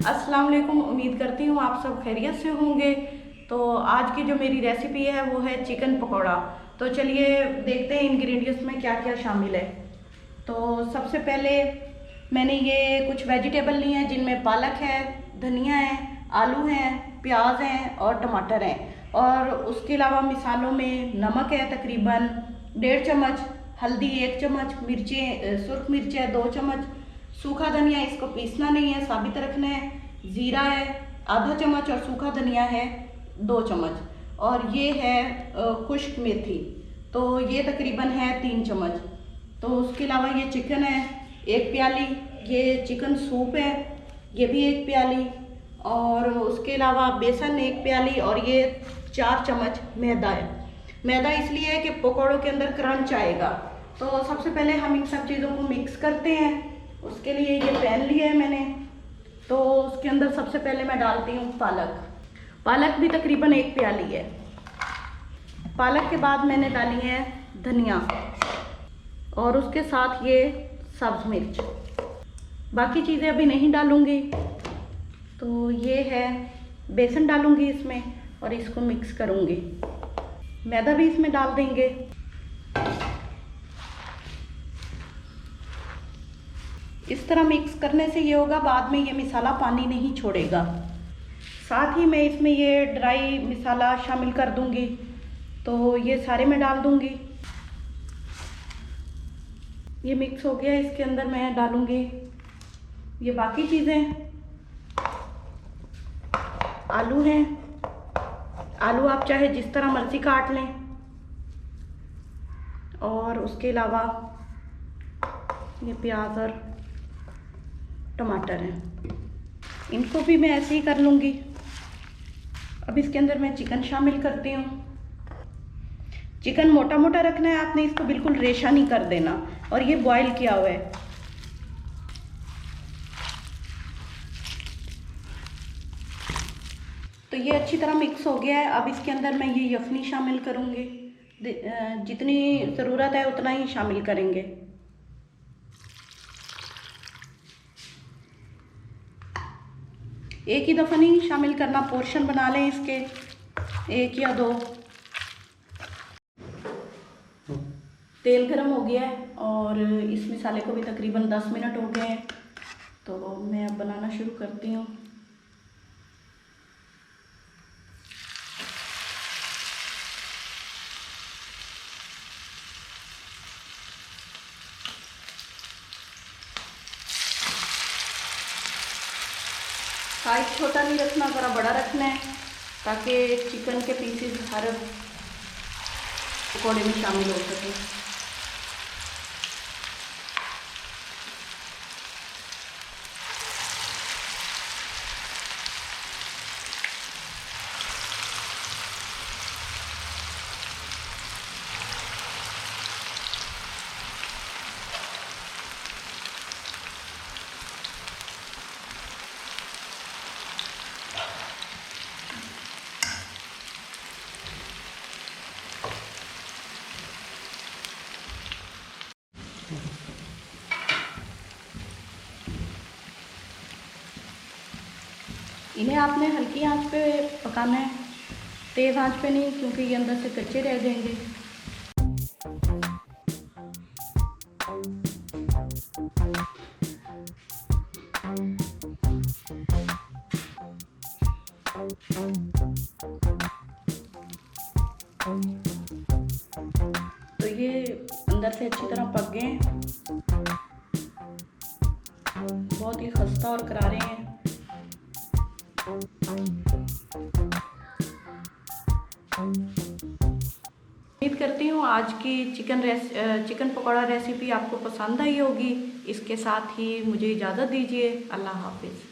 अस्सलाम वालेकुम। उम्मीद करती हूँ आप सब खैरियत से होंगे। तो आज की जो मेरी रेसिपी है वो है चिकन पकौड़ा। तो चलिए देखते हैं इंग्रेडिएंट्स में क्या क्या शामिल है। तो सबसे पहले मैंने ये कुछ वेजिटेबल ली हैं जिनमें पालक है, धनिया है, आलू हैं, प्याज हैं और टमाटर हैं। और उसके अलावा मिसालों में नमक है तकरीबन 1.5 चम्मच, हल्दी 1 चम्मच, मिर्चें सुर्ख मिर्च है 2 चम्मच, सूखा धनिया इसको पीसना नहीं है साबित रखना है, ज़ीरा है आधा चम्मच और सूखा धनिया है 2 चम्मच, और ये है खुश्क मेथी, तो ये तकरीबन है 3 चम्मच। तो उसके अलावा ये चिकन है 1 प्याली, ये चिकन सूप है ये भी 1 प्याली, और उसके अलावा बेसन 1 प्याली, और ये 4 चम्मच मैदा है। मैदा इसलिए है कि पकौड़ों के अंदर क्रंच आएगा। तो सबसे पहले हम इन सब चीज़ों को मिक्स करते हैं। उसके लिए ये पैन लिया है मैंने, तो उसके अंदर सबसे पहले मैं डालती हूँ पालक। पालक भी तकरीबन 1 प्याली है। पालक के बाद मैंने डाली है धनिया और उसके साथ ये सब्ज मिर्च। बाकी चीज़ें अभी नहीं डालूँगी। तो ये है बेसन डालूँगी इसमें और इसको मिक्स करूँगी। मैदा भी इसमें डाल देंगे। इस तरह मिक्स करने से ये होगा बाद में ये मसाला पानी नहीं छोड़ेगा। साथ ही मैं इसमें ये ड्राई मसाला शामिल कर दूंगी, तो ये सारे मैं डाल दूंगी। ये मिक्स हो गया, इसके अंदर मैं डालूंगी ये बाकी चीज़ें। आलू हैं, आलू आप चाहे जिस तरह मर्जी काट लें, और उसके अलावा ये प्याज और टमाटर हैं, इनको भी मैं ऐसे ही कर लूँगी। अब इसके अंदर मैं चिकन शामिल करती हूँ। चिकन मोटा मोटा रखना है आपने, इसको बिल्कुल रेशा नहीं कर देना, और ये बॉईल किया हुआ है। तो ये अच्छी तरह मिक्स हो गया है। अब इसके अंदर मैं ये यखनी शामिल करूँगी। जितनी ज़रूरत है उतना ही शामिल करेंगे। एक ही दफ़ा नहीं शामिल करना, पोर्शन बना लें इसके 1 या 2। तेल गरम हो गया है और इस मसाले को भी तकरीबन 10 मिनट हो गए हैं। तो मैं अब बनाना शुरू करती हूँ। साइज छोटा नहीं रखना, ज़रा बड़ा रखना है, ताकि चिकन के पीसेस हर पकौड़े में शामिल हो सके। इन्हें आपने हल्की आंच पे पकाना है, तेज़ आंच पे नहीं, क्योंकि ये अंदर से कच्चे रह जाएंगे। तो ये अंदर से अच्छी तरह पक गए हैं, बहुत ही खस्ता और करारे हैं। उम्मीद करती हूँ आज की चिकन पकौड़ा रेसिपी आपको पसंद आई होगी। इसके साथ ही मुझे इजाज़त दीजिए। अल्लाह हाफिज़।